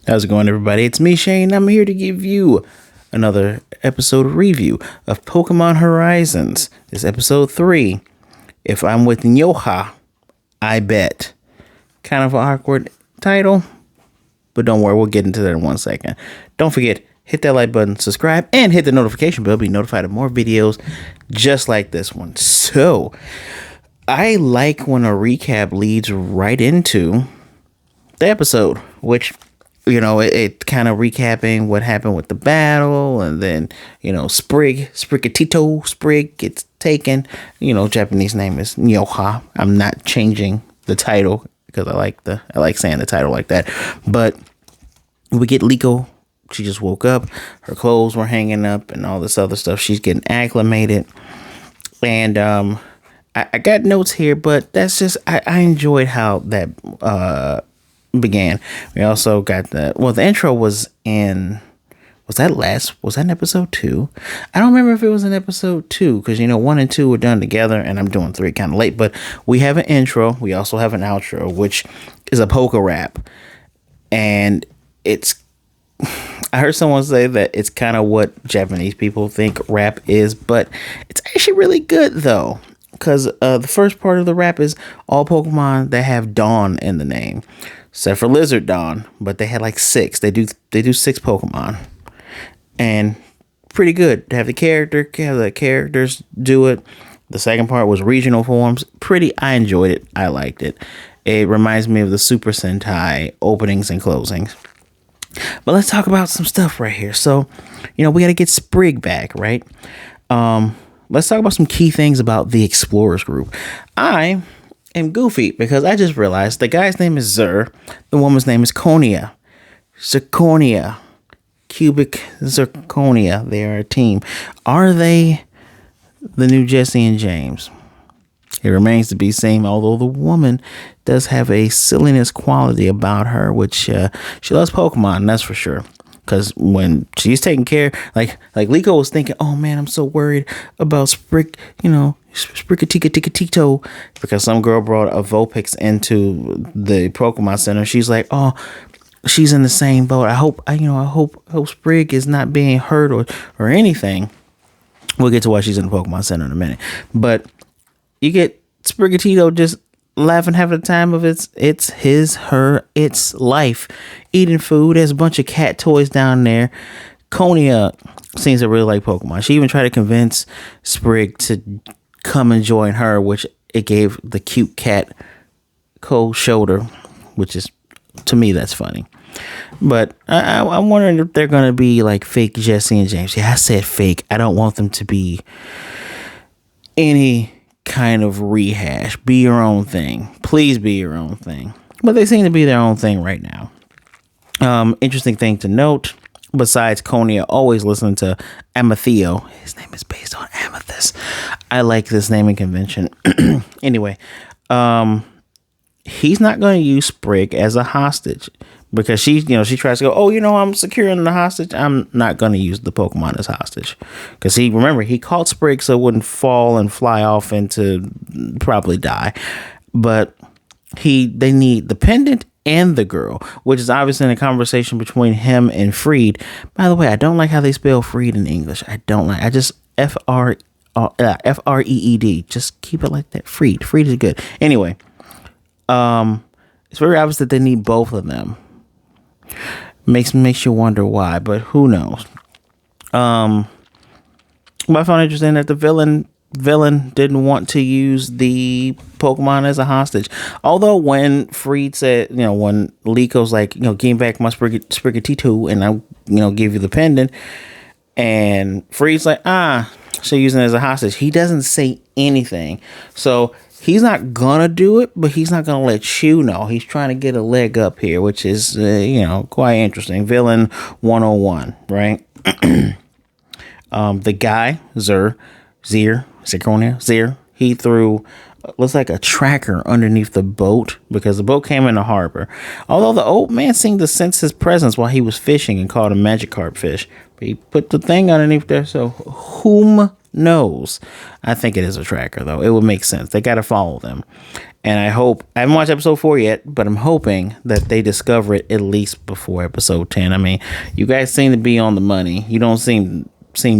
How's it going, everybody? It's me, Shane. I'm here to give you another episode review of Pokemon Horizons. This is episode 3. If I'm with Nyahoja, I bet. Kind of an awkward title, but don't worry, we'll get into that in 1 second. Don't forget, hit that like button, subscribe, and hit the notification bell to be notified of more videos just like this one. So, I like when a recap leads right into the episode, which it kind of recapping what happened with the battle, and then Sprig gets taken. Japanese name is Nyahoja. I'm not changing the title because I like saying the title like that. But we get Liko. She just woke up, her clothes were hanging up and all this other stuff. She's getting acclimated, and I got notes here, but that's just I enjoyed how that began. We also got the intro was in was that in episode 2? I don't remember if it was in episode 2 because 1 and 2 were done together and I'm doing 3 kind of late, but we have an intro, we also have an outro, which is a polka rap, and I heard someone say that it's kind of what Japanese people think rap is, but it's actually really good though, because the first part of the rap is all Pokemon that have Dawn in the name, except for Lizard Dawn, but they had like 6. They do 6 Pokemon, and pretty good to have the characters do it. The second part was regional forms. I enjoyed it. I liked it. It reminds me of the Super Sentai openings and closings. But let's talk about some stuff right here. So, we got to get Sprig back, right? Let's talk about some key things about the Explorers group. I am goofy because I just realized the guy's name is Zur, the woman's name is Konia. Zirconia. Cubic Zirconia. They are a team. Are they the new Jesse and James? It remains to be seen, although the woman does have a silliness quality about her, which she loves Pokemon, that's for sure. Because when she's taking care, like Liko was thinking, oh man, I'm so worried about Sprigatito, because some girl brought a Vulpix into the Pokemon Center. She's like, oh, she's in the same boat. I hope Sprig is not being hurt or anything. We'll get to why she's in the Pokemon Center in a minute, but you get Sprigatito just laughing half the time of its life, eating food. There's a bunch of cat toys down there. Konia seems to really like Pokemon. She even tried to convince Sprig to come and join her, which it gave the cute cat cold shoulder, which is, to me, that's funny. But I'm wondering if they're going to be like fake Jesse and James. Yeah, I said fake. I don't want them to be any kind of rehash. Be your own thing. Please be your own thing. But they seem to be their own thing right now. Interesting thing to note, besides Konia always listening to Amatheo, his name is based on Amethyst. I like this naming convention. Anyway, he's not going to use Sprig as a hostage, because she tries to go, I'm securing the hostage. I'm not going to use the Pokemon as hostage, because he caught Sprig so it wouldn't fall and fly off into probably die. But they need the pendant and the girl, which is obviously in a conversation between him and Freed. By the way, I don't like how they spell Freed in English. I just Freed. Just keep it like that. Freed is good. Anyway, it's very obvious that they need both of them. Makes you wonder why, but who knows. But I found interesting that the villain didn't want to use the Pokemon as a hostage. Although when Freed said, when Liko's like, give me back my Sprigatito and I'll, give you the pendant, and Freed's like, so using it as a hostage. He doesn't say anything. So he's not gonna do it, but he's not gonna let you know. He's trying to get a leg up here, which is, quite interesting. Villain 101, right? The guy, Zir, he threw, looks like a tracker underneath the boat, because the boat came in the harbor. Although the old man seemed to sense his presence while he was fishing and caught a Magikarp fish. But he put the thing underneath there, so whom knows? I think it is a tracker, though. It would make sense. They got to follow them. And I haven't watched episode 4 yet, but I'm hoping that they discover it at least before episode 10. I mean, you guys seem to be on the money. You don't seem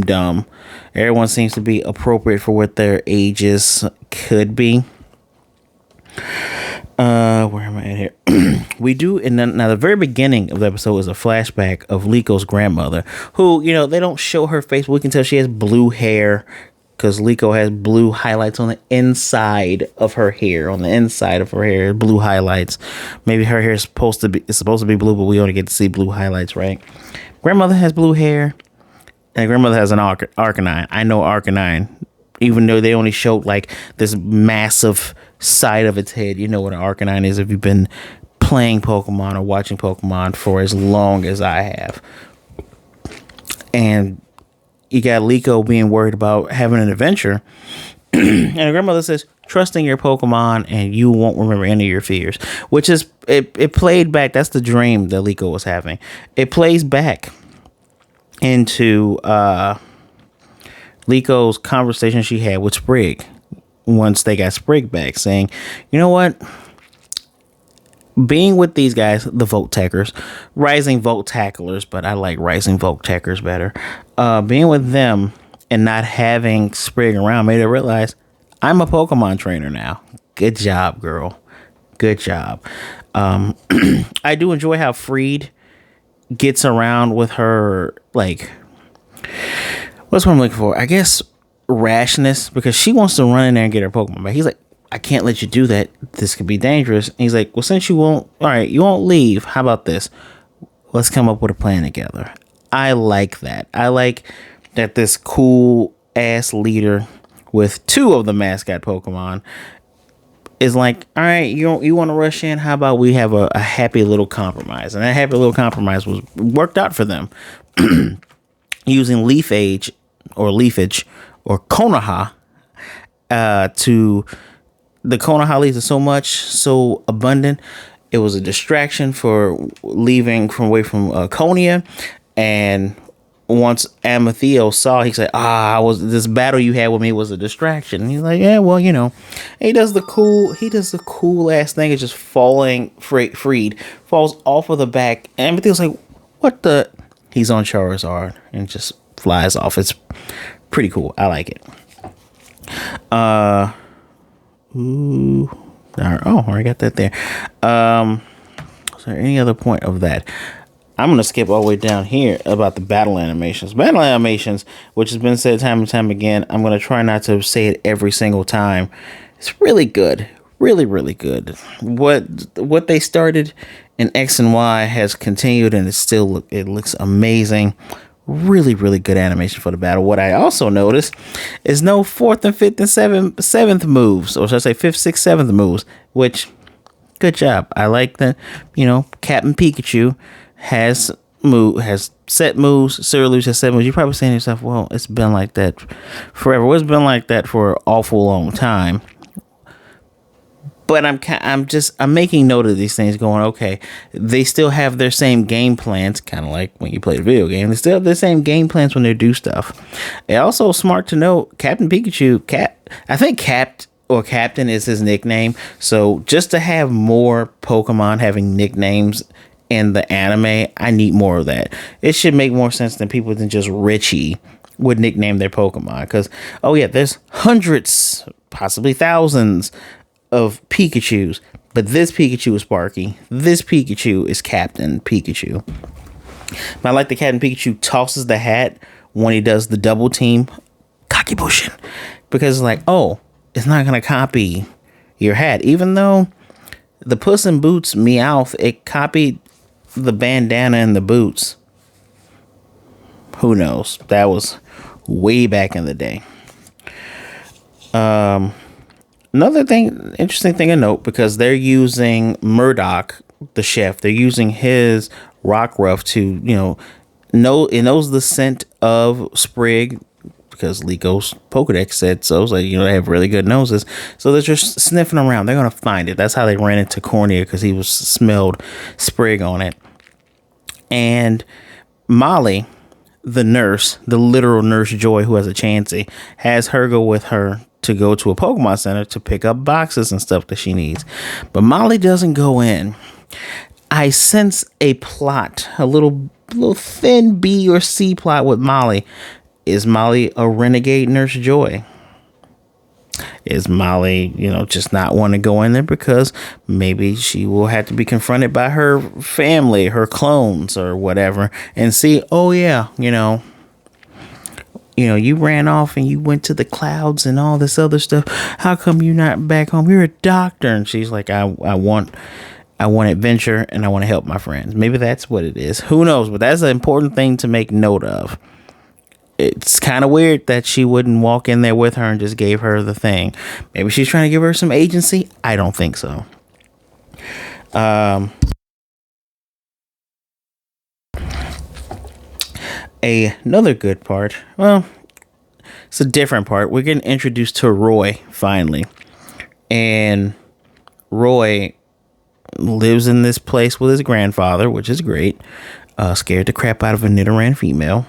dumb. Everyone seems to be appropriate for what their ages could be. Where am I at here? We do, and then now the very beginning of the episode is a flashback of Liko's grandmother, who, they don't show her face, but we can tell she has blue hair because Liko has blue highlights on the inside of her hair. On the inside of her hair, blue highlights. Maybe her hair is supposed to be blue, but we only get to see blue highlights, right? Grandmother has blue hair, and grandmother has an Arcanine. I know Arcanine, even though they only showed like this massive side of its head. You know what an Arcanine is if you've been playing Pokemon or watching Pokemon for as long as I have. And you got Liko being worried about having an adventure. And her grandmother says, trusting your Pokemon and you won't remember any of your fears. Which is, it played back. That's the dream that Liko was having. It plays back into Liko's conversation she had with Sprig once they got Sprig back, saying, you know what? Being with these guys, the Voltacklers, Rising Voltacklers, but I like Rising Voltacklers better. Being with them and not having Sprig around made her realize I'm a Pokemon trainer now. Good job, girl. Good job. I do enjoy how Freed gets around with her, like, what's what I'm looking for? I guess rashness, because she wants to run in there and get her Pokemon back. He's like, I can't let you do that. This could be dangerous. And he's like, well, since you won't leave. How about this? Let's come up with a plan together. I like that. I like that this cool ass leader with 2 of the mascot Pokemon is like, all right, you want to rush in? How about we have a happy little compromise? And that happy little compromise was worked out for them. Using Leafage or Konoha to... The Konoha leaves are so abundant. It was a distraction for leaving from away from Konia. And once Amethyst saw, he said, this battle you had with me was a distraction. And he's like, yeah, well, he does the cool ass thing of just falling. Freed falls off of the back. And Amethyst was like, what the? He's on Charizard and just flies off. It's pretty cool. I like it. I got that there. Is there any other point of that? I'm gonna skip all the way down here about the battle animations. Battle animations, which has been said time and time again. I'm gonna try not to say it every single time. It's really good, really, really good. What they started in X and Y has continued, and it looks amazing. Really, really good animation for the battle. What I also noticed is no 4th and 5th and 7th moves, or should I say 5th, 6th, 7th moves, which, good job. I like that, Captain Pikachu has set moves, Cerulean has set moves. You're probably saying to yourself, well, it's been like that forever. Well, it's been like that for an awful long time. But I'm making note of these things going, okay, they still have their same game plans, kind of like when you play a video game. They still have the same game plans when they do stuff. It also smart to note, Captain Pikachu, I think Captain is his nickname. So just to have more Pokemon having nicknames in the anime, I need more of that. It should make more sense than people than just Richie would nickname their Pokemon. Because, there's hundreds, possibly thousands of Pikachus, but this Pikachu is Sparky. This Pikachu is Captain Pikachu. But I like the Captain Pikachu tosses the hat when he does the double team Kakibushin, because it's like, it's not gonna copy your hat, even though the Puss in Boots Meowth, it copied the bandana and the boots. Who knows? That was way back in the day. Another interesting thing to note, because they're using Murdoch, the chef, they're using his Rockruff to, it knows the scent of Sprig, because Liko's Pokedex said so. So, they have really good noses. So they're just sniffing around. They're going to find it. That's how they ran into Cornea, because he was smelled Sprig on it. And the nurse, the literal Nurse Joy, who has a Chansey, has her go with her to go to a Pokemon Center to pick up boxes and stuff that she needs. But Molly doesn't go in. I sense a plot, a little thin B or C plot with Molly. Is Molly a renegade Nurse Joy? Is Molly, just not want to go in there because maybe she will have to be confronted by her family, her clones or whatever, and see, oh yeah, you ran off and you went to the clouds and all this other stuff. How come you're not back home? You're a doctor. And she's like, I want adventure and I want to help my friends. Maybe that's what it is. Who knows? But that's an important thing to make note of. It's kind of weird that she wouldn't walk in there with her and just gave her the thing. Maybe she's trying to give her some agency. I don't think so. Another good part. Well, it's a different part. We're getting introduced to Roy finally. And Roy lives in this place with his grandfather, which is great. Scared the crap out of a Nidoran female.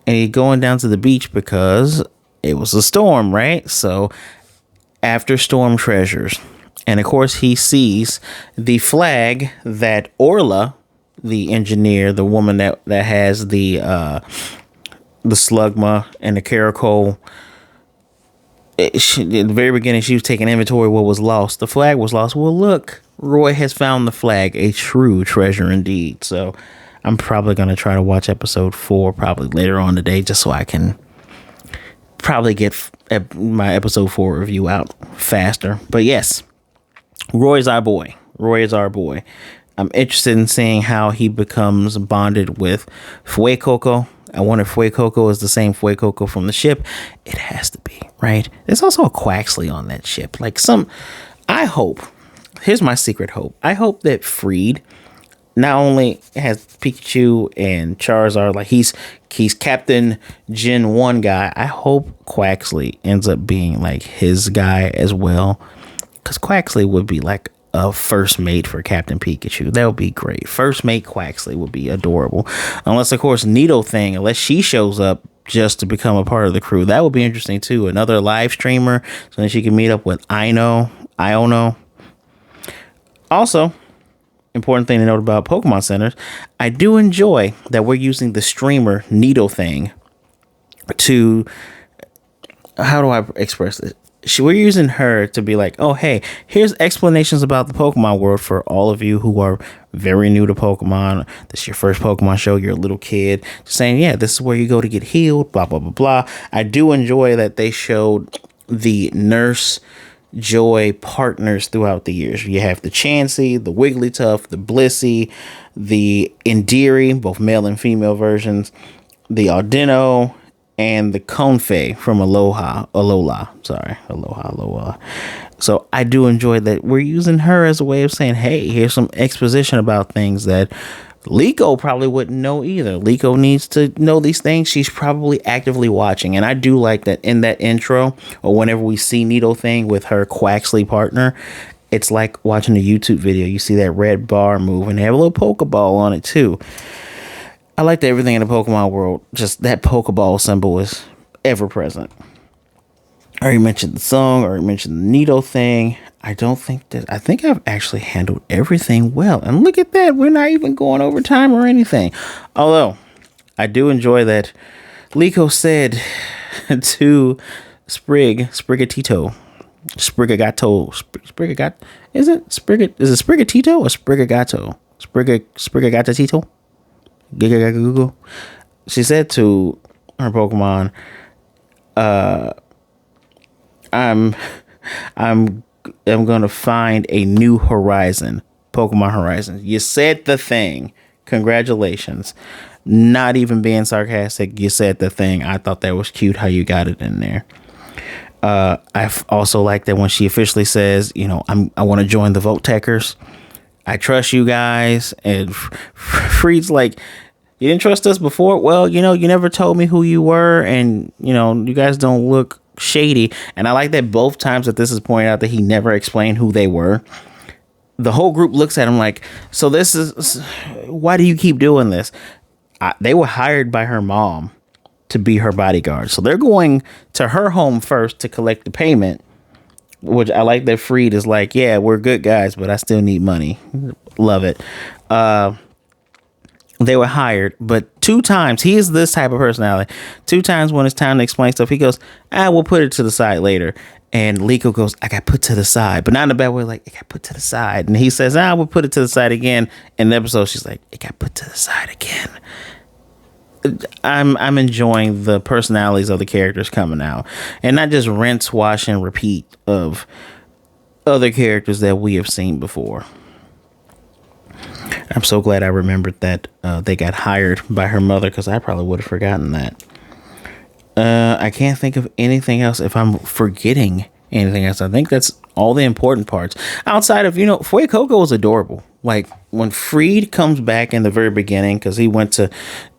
And he's going down to the beach because it was a storm, right? So after storm treasures. And of course he sees the flag that Orla, the engineer, the woman that has the Slugma and the Caracol. At the very beginning, she was taking inventory of what was lost. The flag was lost. Well, look, Roy has found the flag, a true treasure indeed. So I'm probably going to try to watch episode 4 probably later on today just so I can probably get my episode 4 review out faster. But yes, Roy is our boy. I'm interested in seeing how he becomes bonded with Fuecoco. I wonder if Fuecoco is the same Fuecoco from the ship. It has to be, right? There's also a Quaxley on that ship. I hope, here's my secret hope. I hope that Freed not only has Pikachu and Charizard, like he's Captain Gen 1 guy. I hope Quaxley ends up being like his guy as well. Because Quaxley would be like a first mate for Captain Pikachu. That would be great. First mate Quaxley would be adorable. Unless, of course, unless she shows up just to become a part of the crew. That would be interesting too. Another live streamer so that she can meet up with Iono. Also, important thing to note about Pokemon Centers, I do enjoy that we're using the streamer Needle thing to, how do I express this? We're using her to be like, oh, hey, here's explanations about the Pokemon world for all of you who are very new to Pokemon. This is your first Pokemon show. You're a little kid. Just saying, yeah, this is where you go to get healed, blah, blah, blah, blah. I do enjoy that they showed the Nurse Joy partners throughout the years. You have the Chansey, the Wigglytuff, the Blissey, the Indiri, both male and female versions, the Audino, and the Confe from Alola. So I do enjoy that we're using her as a way of saying, hey, here's some exposition about things that Liko probably wouldn't know either. Liko needs to know these things. She's probably actively watching. And I do like that in that intro or whenever we see Needle thing with her Quaxley partner, it's like watching a YouTube video. You see that red bar move and they have a little Pokeball on it too. I like that everything in the Pokemon world, just that Pokeball symbol is ever present. I already mentioned the song, I already mentioned the Needle thing. I think I've actually handled everything well. And look at that. We're not even going over time or anything. Although, I do enjoy that Liko said to Sprigatito. Is it Sprigatito or Sprigatito? Sprigatito? Google. She said to her Pokemon, I'm gonna find a new horizon. Pokemon Horizon. You said the thing. Congratulations. Not even being sarcastic. You said the thing. I thought that was cute how you got it in there. I also like that when she officially says, I want to join the Voltacklers. I trust you guys. And Freed's like, you didn't trust us before? Well, you never told me who you were. And, you guys don't look shady. And I like that both times that this is pointed out that he never explained who they were. The whole group looks at him like, so why do you keep doing this? They were hired by her mom to be her bodyguard. So they're going to her home first to collect the payment, which I like that Freed is like, yeah, we're good guys, but I still need money. Love it. They were hired, but 2 times, he is this type of personality. 2 times when it's time to explain stuff, he goes, we'll put it to the side later. And Liko goes, I got put to the side, but not in a bad way, like, it got put to the side. And he says, we'll put it to the side again. In the episode, she's like, it got put to the side again. I'm enjoying the personalities of the characters coming out, and not just rinse, wash, and repeat of other characters that we have seen before. I'm so glad I remembered that they got hired by her mother, because I probably would have forgotten that. I can't think of anything else. If I'm forgetting anything else, I think that's all the important parts. Outside of, Fuecoco was adorable. Like, when Freed comes back in the very beginning, because he went to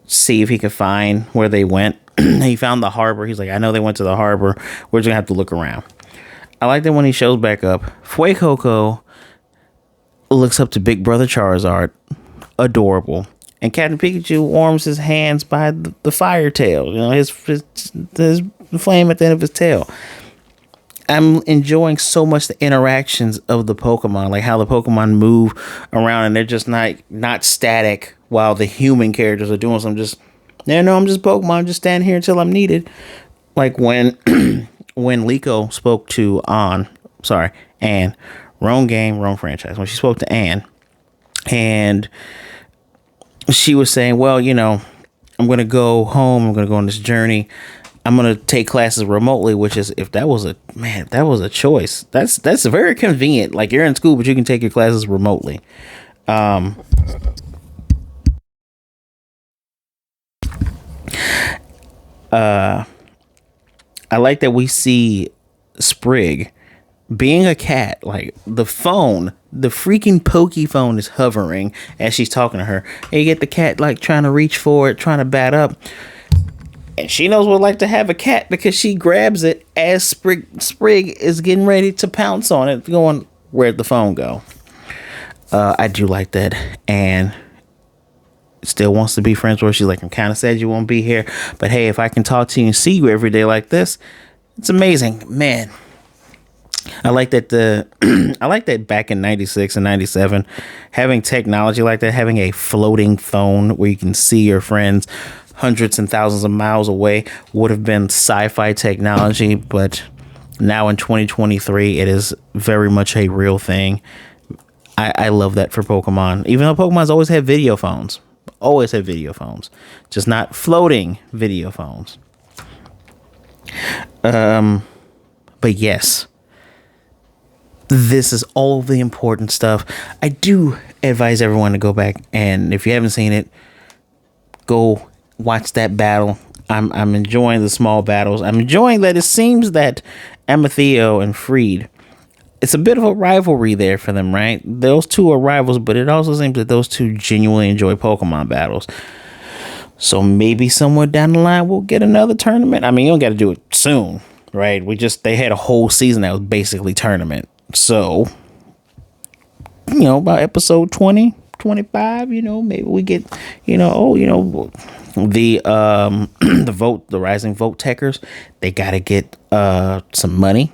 see if he could find where they went. He found the harbor. He's like, I know they went to the harbor. We're just going to have to look around. I like that when he shows back up, Fuecoco looks up to Big Brother Charizard. Adorable. And Captain Pikachu warms his hands by the fire tail. His flame at the end of his tail. I'm enjoying so much the interactions of the Pokemon, like how the Pokemon move around and they're just not static while the human characters are doing something. I'm just Pokemon. I'm just standing here until I'm needed. Like when Liko spoke to Anne, wrong game, wrong franchise. When she spoke to Anne, and she was saying, well, I'm going to go home. I'm going to go on this journey. I'm going to take classes remotely, which is, if that was a choice, that's very convenient. Like, you're in school, but you can take your classes remotely. I like that we see Sprig being a cat. Like, the freaking Pokephone is hovering as she's talking to her. And you get the cat like trying to reach for it, trying to bat up. And she knows what it's like to have a cat, because she grabs it as Sprig is getting ready to pounce on it, going, where'd the phone go? I do like that. And still wants to be friends with her. She's like, I'm kind of sad you won't be here, but hey, if I can talk to you and see you every day like this, it's amazing, man. I like that I like that back in 96 and 97, having technology like that, having a floating phone where you can see your friends hundreds and thousands of miles away would have been sci-fi technology, but now in 2023, it is very much a real thing. I love that for Pokemon, even though Pokemon's always had video phones. Just not floating video phones. But yes, this is all the important stuff. I do advise everyone to go back, and if you haven't seen it, go watch that battle. I'm enjoying the small battles. I'm enjoying that it seems that Amethyst and Freed, it's a bit of a rivalry there for them, right? Those two are rivals, but it also seems that those two genuinely enjoy Pokemon battles. So maybe somewhere down the line we'll get another tournament. I mean, you don't got to do it soon, right? They had a whole season that was basically tournament. So, about episode 20, 25, maybe we get, the Rising Voltacklers, they got to get some money.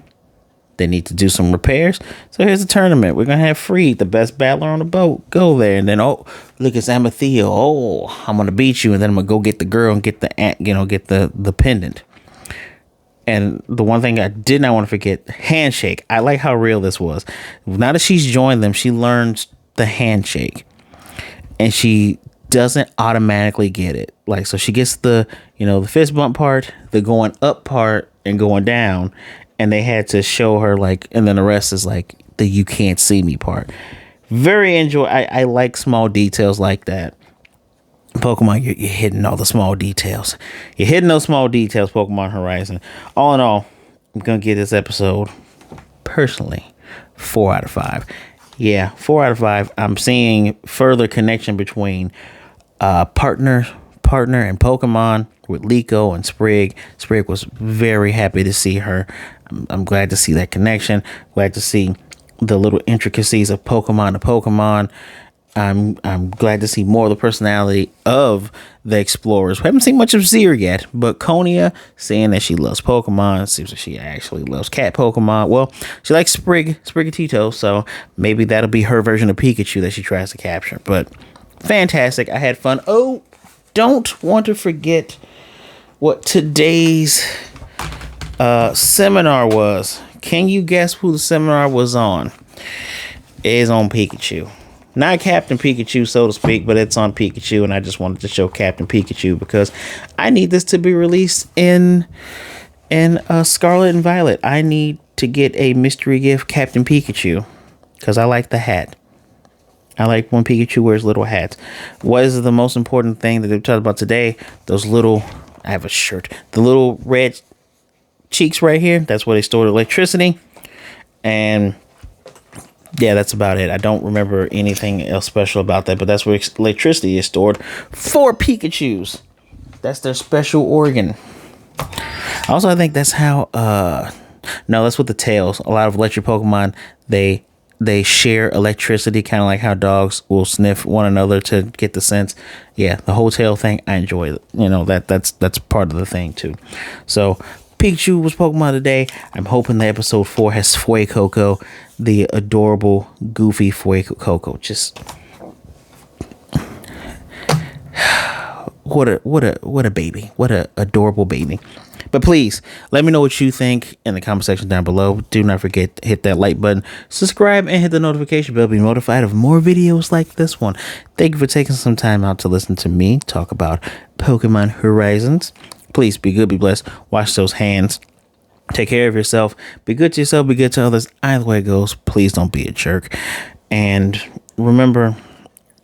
They need to do some repairs. So here's a tournament. We're going to have Freed, the best battler on the boat. Go there. And then, look, it's Amethyst. I'm going to beat you. And then I'm going to go get the girl and get the pendant. And the one thing I did not want to forget, handshake. I like how real this was. Now that she's joined them, she learns the handshake. And she doesn't automatically get it. Like, so she gets the fist bump part, the going up part, and going down. And they had to show her, like, and then the rest is like the you can't see me part. I like small details like that. Pokemon, you're hitting all the small details. You're hitting those small details, Pokemon Horizon. All in all, I'm going to give this episode, personally, 4 out of 5. Yeah, 4 out of 5. I'm seeing further connection between partner and Pokemon with Liko and Sprig. Sprig was very happy to see her. I'm glad to see that connection. Glad to see the little intricacies of Pokemon to Pokemon. I'm glad to see more of the personality of the explorers. We haven't seen much of Zir yet, but Konia, seeing that she loves Pokemon, seems like she actually loves cat Pokemon. Well, she likes Sprigatito, so maybe that'll be her version of Pikachu that she tries to capture. But fantastic. I had fun. Oh, don't want to forget what today's seminar was. Can you guess who the seminar was on? It is on Pikachu. Not Captain Pikachu, so to speak, but it's on Pikachu, and I just wanted to show Captain Pikachu because I need this to be released in Scarlet and Violet. I need to get a mystery gift Captain Pikachu because I like the hat. I like when Pikachu wears little hats. What is the most important thing that they've talked about today? Those little, I have a shirt, the little red cheeks right here. That's where they store the electricity. And yeah, that's about it. I don't remember anything else special about that, but that's where electricity is stored for Pikachus. That's their special organ. Also, I think that's how, no, that's with the tails. A lot of electric Pokemon, they share electricity, kind of like how dogs will sniff one another to get the sense. Yeah, the whole tail thing, I enjoy it. You know, that's part of the thing too. So Pikachu was Pokemon today. I'm hoping that episode 4 has Fuecoco, the adorable, goofy Fuecoco. Just what a baby. What a adorable baby. But please, let me know what you think in the comment section down below. Do not forget to hit that like button, subscribe, and hit the notification bell to be notified of more videos like this one. Thank you for taking some time out to listen to me talk about Pokemon Horizons. Please be good, be blessed. Wash those hands. Take care of yourself. Be good to yourself, be good to others. Either way it goes, please don't be a jerk. And remember,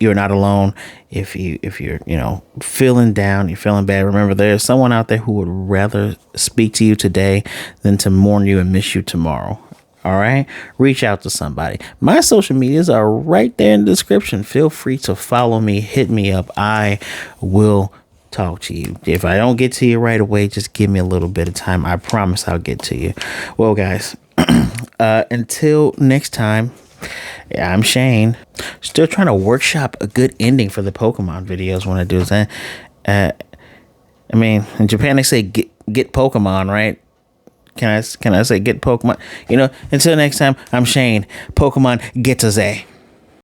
you're not alone. If you're feeling down, you're feeling bad, remember there's someone out there who would rather speak to you today than to mourn you and miss you tomorrow. All right, reach out to somebody. My social medias are right there in the description. Feel free to follow me, hit me up. I will talk to you. If I don't get to you right away, just give me a little bit of time. I promise I'll get to you. Well, guys, until next time, yeah, I'm Shane. Still trying to workshop a good ending for the Pokemon videos when I do that. I mean, in Japan they say get Pokemon, right? Can I say get Pokemon? Until next time, I'm Shane. Pokemon get to Zay.